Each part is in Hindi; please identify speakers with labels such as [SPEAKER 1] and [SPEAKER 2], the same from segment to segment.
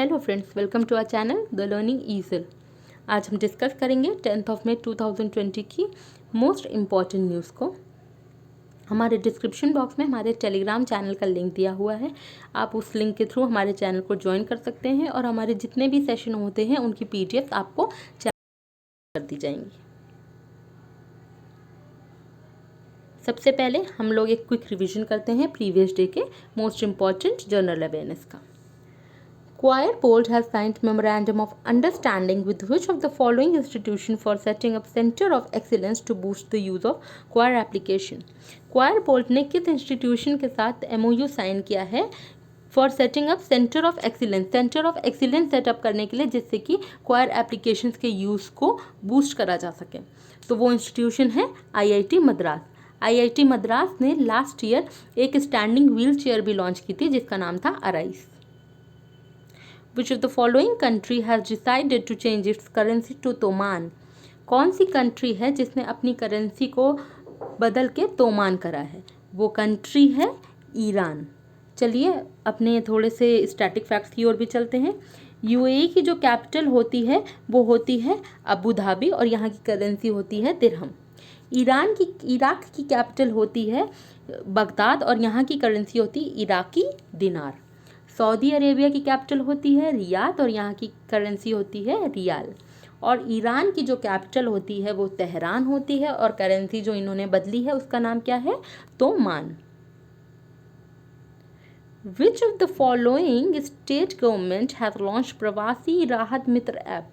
[SPEAKER 1] Hello friends, welcome to our channel the learning easel. आज हम डिस्कस करेंगे 10 मई 2020 की मोस्ट इम्पॉर्टेंट न्यूज़ को। हमारे डिस्क्रिप्शन बॉक्स में हमारे टेलीग्राम चैनल का लिंक दिया हुआ है। आप उस लिंक के थ्रू हमारे चैनल को ज्वाइन कर सकते हैं और हमारे जितने भी सेशन होते हैं उनकी PDF आपको कर दी जाएंगी। सबसे पहले हम लोग एक क्विक रिवीजन करते हैं प्रीवियस डे के मोस्ट इम्पॉर्टेंट जनरल अवेयरनेस का। Choir Board has signed memorandum of understanding with which of the following institution for setting up Center of Excellence to boost the use of choir application। Choir Board ने किस इंस्टीट्यूशन के साथ MOU साइन किया है for setting up centre of excellence setup करने के लिए, जिससे कि क्वायर एप्लीकेशंस के यूज़ को बूस्ट करा जा सके। तो वो इंस्टीट्यूशन है IIT मद्रास। IIT मद्रास ने लास्ट ईयर एक स्टैंडिंग व्हील चेयर भी लॉन्च की थी जिसका नाम था अराइस। Which of the following country has decided to change its currency to तोमान? कौन सी कंट्री है जिसने अपनी करेंसी को बदल के तोमान करा है? वो कंट्री है ईरान। चलिए अपने थोड़े से स्टैटिक फैक्ट्स की ओर भी चलते हैं। UAE की जो कैपिटल होती है वो होती है अबू धाबी और यहाँ की करेंसी होती है दिरहम। इराक की कैपिटल होती है बगदाद और यहाँ की करेंसी होती है इराकी दिनार। सऊदी अरेबिया की कैपिटल होती है रियाद और यहाँ की करेंसी होती है रियाल। और ईरान की जो कैपिटल होती है वो तेहरान होती है और करेंसी जो इन्होंने बदली है उसका नाम क्या है? तोमान। Which of the following state government has launched प्रवासी राहत मित्र ऐप?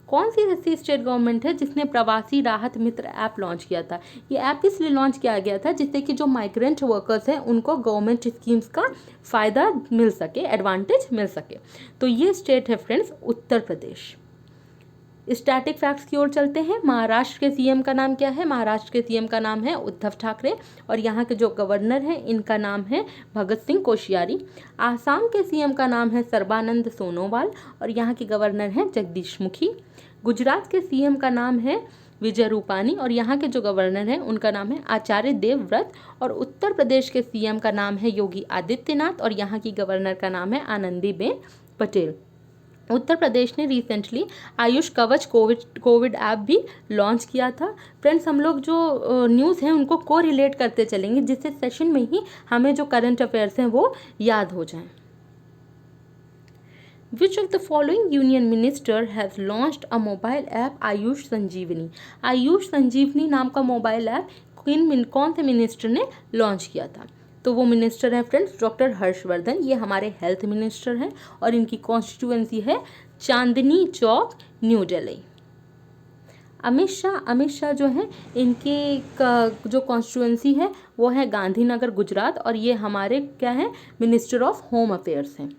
[SPEAKER 1] कौन सी ऐसी स्टेट गवर्नमेंट है जिसने प्रवासी राहत मित्र ऐप लॉन्च किया था? ये ऐप इसलिए लॉन्च किया गया था जिससे कि जो माइग्रेंट वर्कर्स हैं उनको गवर्नमेंट स्कीम्स का फ़ायदा मिल सके, एडवांटेज मिल सके। तो ये स्टेट है friends Uttar Pradesh. Static facts की ओर चलते हैं। महाराष्ट्र के CM का नाम क्या है? महाराष्ट्र के CM का नाम है उद्धव ठाकरे और यहाँ के जो गवर्नर हैं इनका नाम है भगत सिंह कोश्यारी। आसाम के CM का नाम है सर्बानंद सोनोवाल और यहाँ के गवर्नर हैं जगदीश मुखी। गुजरात के CM का नाम है विजय रूपानी और यहाँ के जो गवर्नर हैं उनका नाम है आचार्य देवव्रत। और उत्तर प्रदेश के CM का नाम है योगी आदित्यनाथ और यहाँ की गवर्नर का नाम है आनंदीबेन पटेल। उत्तर प्रदेश ने रिसेंटली आयुष कवच कोविड ऐप भी लॉन्च किया था। फ्रेंड्स, हम लोग जो न्यूज़ हैं उनको को रिलेट करते चलेंगे जिससे सेशन में ही हमें जो करंट अफेयर्स हैं वो याद हो जाएं। Which of the following union minister has launched a mobile app Ayush संजीवनी? आयुष संजीवनी नाम का मोबाइल ऐप कौन से मिनिस्टर ने लॉन्च किया था? तो वो मिनिस्टर हैं फ्रेंड्स डॉक्टर हर्षवर्धन। ये हमारे हेल्थ मिनिस्टर हैं और इनकी कॉन्स्टिट्यूएंसी है चांदनी चौक, न्यू दिल्ली। अमित शाह जो है इनके जो कॉन्स्टिट्यूएंसी है वो है गांधीनगर, गुजरात और ये हमारे क्या हैं? मिनिस्टर ऑफ होम अफेयर्स हैं।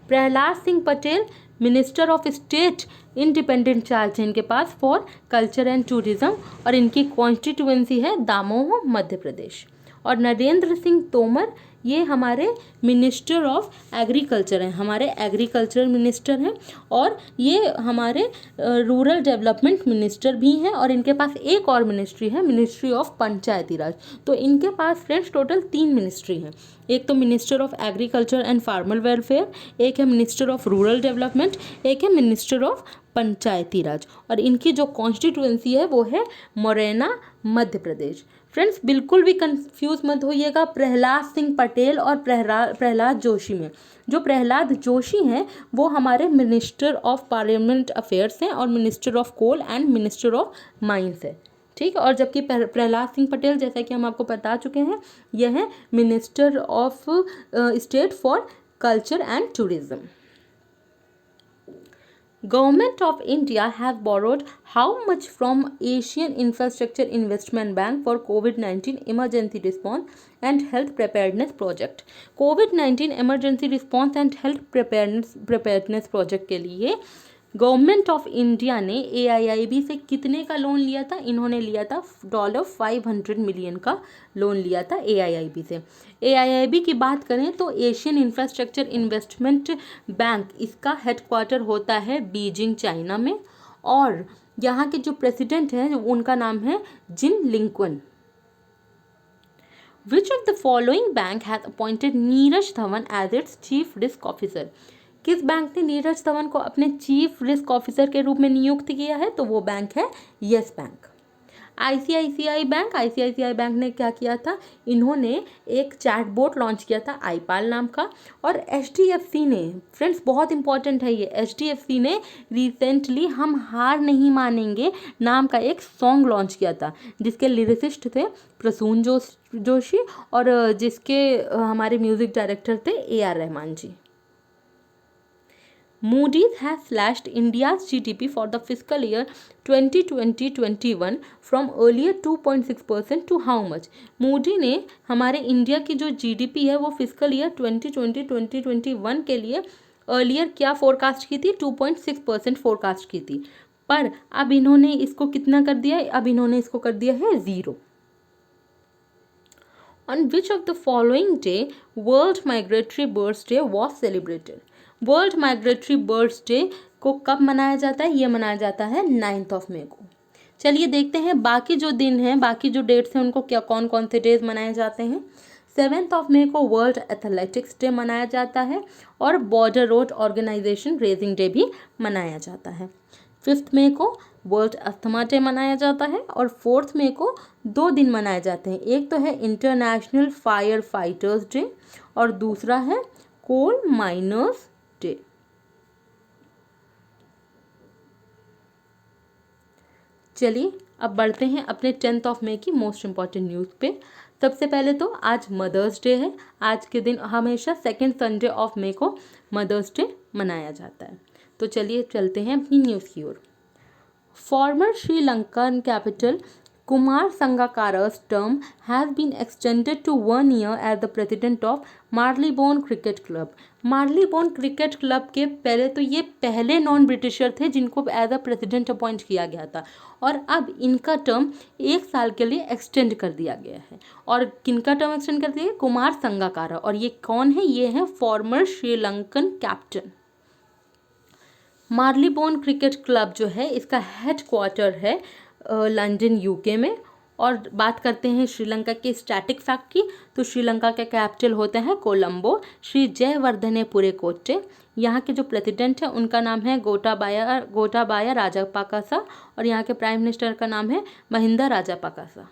[SPEAKER 1] Prahlad Singh Patel minister of state independent charge है इनके पास फॉर कल्चर एंड टूरिज्म और इनकी कॉन्स्टिट्यूएंसी है दामोह, मध्य प्रदेश। और नरेंद्र सिंह तोमर ये हमारे मिनिस्टर ऑफ एग्रीकल्चर हैं, हमारे एग्रीकल्चर मिनिस्टर हैं और ये हमारे रूरल डेवलपमेंट मिनिस्टर भी हैं। और इनके पास एक और मिनिस्ट्री है, मिनिस्ट्री ऑफ पंचायती राज। तो इनके पास फ्रेंड्स टोटल 3 मिनिस्ट्री हैं। एक तो minister of agriculture and farmer welfare, एक है मिनिस्टर ऑफ रूरल डेवलपमेंट, एक है मिनिस्टर ऑफ पंचायती राज। और इनकी जो कॉन्स्टिट्यूएंसी है वो है मोरेना, मध्य प्रदेश। फ्रेंड्स, बिल्कुल भी कंफ्यूज मत होइएगा प्रहलाद सिंह पटेल और प्रहलाद जोशी में। जो प्रहलाद जोशी हैं वो हमारे मिनिस्टर ऑफ पार्लियामेंट अफेयर्स हैं और minister of coal and minister of mines है, ठीक है। और जबकि प्रहलाद सिंह पटेल, जैसा कि हम आपको बता चुके हैं, यह है minister of state for culture and tourism. Government of India has borrowed how much from Asian Infrastructure Investment Bank for COVID-19 emergency response and health preparedness project? COVID-19 emergency response and health preparedness project के लिए गवर्नमेंट ऑफ इंडिया ने AIIB से कितने का लोन लिया था? इन्होंने लिया था $500 मिलियन का लोन लिया था AIIB से। AIIB की बात करें तो एशियन इंफ्रास्ट्रक्चर इन्वेस्टमेंट बैंक, इसका हेडक्वार्टर होता है बीजिंग, चाइना में। और यहाँ के जो प्रेसिडेंट हैं उनका नाम है Jin Liqun. Which of the following bank has appointed Neeraj Dhawan as its chief risk officer? किस बैंक ने नीरज धवन को अपने चीफ रिस्क ऑफिसर के रूप में नियुक्त किया है? तो वो बैंक है यस बैंक। आईसीआईसीआई बैंक ने क्या किया था? इन्होंने एक चैटबॉट लॉन्च किया था आईपाल नाम का। और एचडीएफसी ने, फ्रेंड्स बहुत इंपॉर्टेंट है ये, एचडीएफसी ने रिसेंटली हम हार नहीं मानेंगे नाम का एक सॉन्ग लॉन्च किया था, जिसके लिरिसिस्ट थे प्रसून जोशी और जिसके हमारे म्यूजिक डायरेक्टर थे AR Rahman ji. Moody's has slashed India's GDP for the fiscal year 2020-21 from earlier 2.6% to how much? Moody ने हमारे इंडिया की जो GDP है वो फिजिकल ईयर 2020-2021 के लिए अर्लियर क्या फोरकास्ट की थी? 2.6% फोरकास्ट की थी, पर अब इन्होंने इसको कितना कर दिया है? अब इन्होंने इसको कर दिया है 0। On which of the following day World Migratory Birds Day was celebrated? World migratory birds day को कब मनाया जाता है? ये मनाया जाता है 9 मई को। चलिए देखते हैं बाकी जो दिन हैं, बाकी जो डेट्स हैं उनको क्या कौन कौन से डेज मनाए जाते हैं। 7 मई को वर्ल्ड एथलेटिक्स डे मनाया जाता है और border road organisation raising day भी मनाया जाता है। 5 मई को वर्ल्ड अस्थमा डे मनाया जाता है और 4 मई को 2 दिन मनाए जाते हैं। एक तो है इंटरनेशनल फायर फाइटर्स डे और दूसरा है कोल माइनर्स डे। चलिए अब बढ़ते हैं अपने 10 मई की मोस्ट इंपॉर्टेंट न्यूज़ पे। सबसे पहले तो आज मदर्स डे है। आज के दिन हमेशा सेकेंड संडे ऑफ मई को मदर्स डे मनाया जाता है। तो चलिए चलते हैं अपनी न्यूज़ की ओर। Former Sri Lankan capital Kumar Sangakkara's term has been extended to 1 year as the president of Marylebone Cricket Club. Marylebone cricket club के पहले तो ये पहले नॉन ब्रिटिशर थे जिनको एज अ प्रेसिडेंट अपॉइंट किया गया था और अब इनका टर्म 1 साल के लिए एक्सटेंड कर दिया गया है। और किनका टर्म एक्सटेंड कर दिया है? कुमार संगाकारा। और ये कौन है? ये है former Sri Lankan captain. Marylebone cricket club जो है इसका हेड क्वार्टर है लंदन यूके में। और बात करते हैं श्रीलंका के स्टैटिक फैक्ट की, तो श्रीलंका के कैपिटल होता है कोलंबो। श्री जयवर्धने पुरेकोट्टे यहाँ के जो प्रेसिडेंट है उनका नाम है गोटाबाया राजापाक्सा और यहाँ के प्राइम मिनिस्टर का नाम है Mahinda Rajapaksa.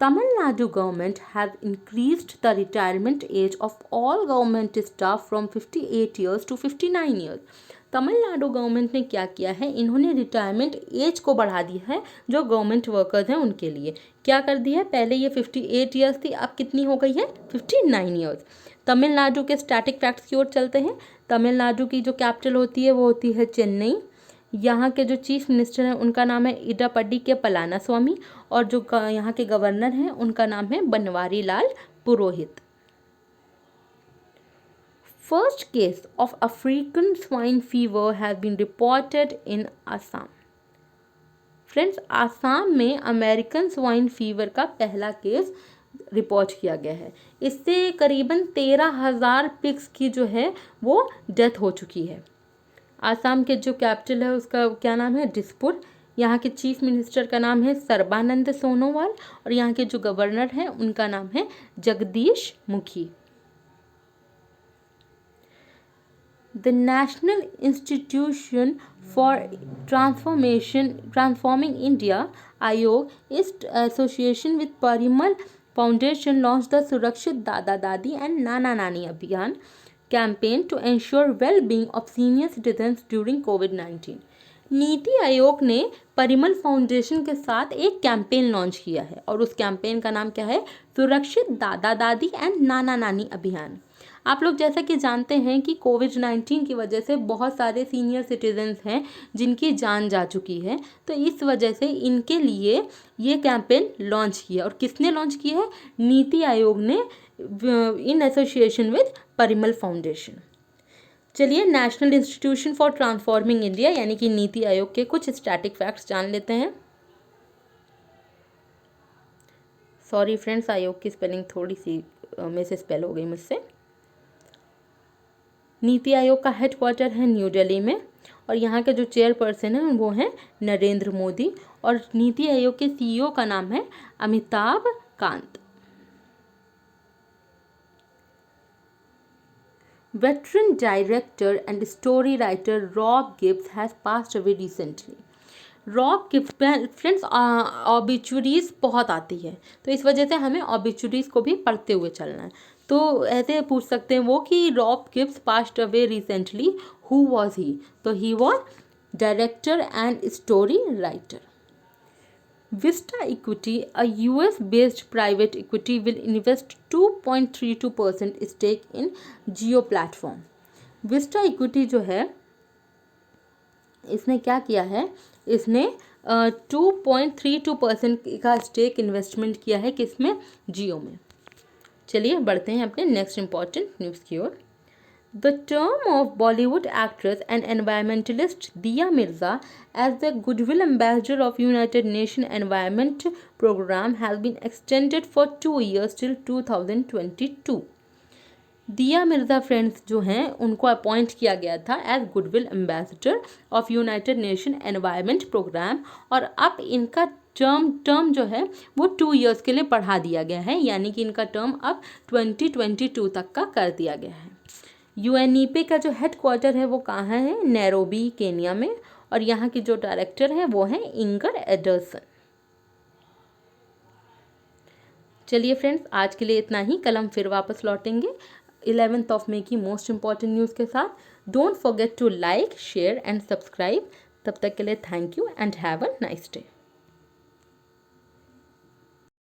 [SPEAKER 1] Tamil Nadu government has increased the retirement age of all government staff from 58 years to 59 years. Tamil Nadu government ने क्या किया है? इन्होंने रिटायरमेंट एज को बढ़ा दिया है जो गवर्नमेंट वर्कर्स हैं उनके लिए। क्या कर दिया है? पहले ये 58 ईयर्स थी, अब कितनी हो गई है? 59 ईयर्स। तमिलनाडु के स्टैटिक फैक्ट्स की ओर चलते हैं। तमिलनाडु की जो कैपिटल होती है वो होती है चेन्नई। यहाँ के जो चीफ मिनिस्टर हैं उनका नाम है इडापड्डी के पलानास्वामी और जो यहाँ के गवर्नर हैं उनका नाम है Banwari Lal Purohit. First case of African swine fever has been reported in Assam. फ्रेंड्स, आसाम में अमेरिकन स्वाइन फीवर का पहला केस रिपोर्ट किया गया है। इससे करीबन 13,000 पिग्स की जो है वो डेथ हो चुकी है। आसाम के जो कैपिटल है उसका क्या नाम है? दिसपुर। यहाँ के चीफ मिनिस्टर का नाम है सर्बानंद सोनोवाल और यहाँ के जो गवर्नर हैं उनका नाम है Jagdish Mukhi. The national institution for transforming India आयोग इस association with Parimal foundation launch the सुरक्षित दादा दादी एंड नाना नानी अभियान campaign to ensure well-being of senior citizens during COVID-19. नीति आयोग ने परिमल फाउंडेशन के साथ एक कैंपेन लॉन्च किया है और उस कैंपेन का नाम क्या है? सुरक्षित दादा दादी एंड नाना नानी अभियान। आप लोग जैसा कि जानते हैं कि कोविड-19 की वजह से बहुत सारे सीनियर सिटीजन्स हैं जिनकी जान जा चुकी है, तो इस वजह से इनके लिए ये कैंपेन लॉन्च किया। और किसने लॉन्च किया है? नीति आयोग ने in association with Parimal foundation. चलिए national institution for transforming India यानी कि नीति आयोग के कुछ स्टैटिक फैक्ट्स जान लेते हैं। सॉरी फ्रेंड्स, आयोग की स्पेलिंग थोड़ी सी में से स्पेल हो गई मुझसे। नीति आयोग का हेडक्वार्टर है न्यू दिल्ली में और यहाँ के जो चेयरपर्सन हैं वो हैं नरेंद्र मोदी और नीति आयोग के CEO का नाम है Amitabh Kant. Veteran director and story writer Rob Gibbs has passed away recently. Rob Gibbs, friends obituaries बहुत आती है तो इस वजह से हमें ऑबिचुरीज को भी पढ़ते हुए चलना है। तो ऐसे पूछ सकते हैं वो कि Rob Gibbs passed away recently, who was he? तो he was director and story writer. Vista Equity, a US-based private equity, will invest 2.32% stake in Jio platform. Vista Equity जो है इसने क्या किया है, इसने 2.32% का स्टेक इन्वेस्टमेंट किया है किसमें? जियो में। चलिए बढ़ते हैं अपने नेक्स्ट इम्पॉर्टेंट न्यूज़ की ओर। The term of Bollywood actress and environmentalist Diya Mirza as the Goodwill Ambassador of United Nations Environment Program has been extended for 2 years till 2022. दिया मिर्ज़ा फ्रेंड्स जो हैं उनको अपॉइंट किया गया था as goodwill ambassador of United Nation Environment Programme, और अब इनका टर्म जो है वो 2 इयर्स के लिए बढ़ा दिया गया है, यानी कि इनका टर्म अब 2022 तक का कर दिया गया है। यूएनईपी का जो हेडक्वार्टर है वो कहाँ है? नैरोबी, केनिया में, और यहाँ की जो डायरेक्टर है वो है इंगर एडर्सन। चलिए फ्रेंड्स आज के लिए इतना ही, कल हम फिर वापस लौटेंगे 11th of May की मोस्ट इंपॉर्टेंट न्यूज़ के साथ। Don't forget to like, share and subscribe. तब तक के लिए thank you and have a nice day.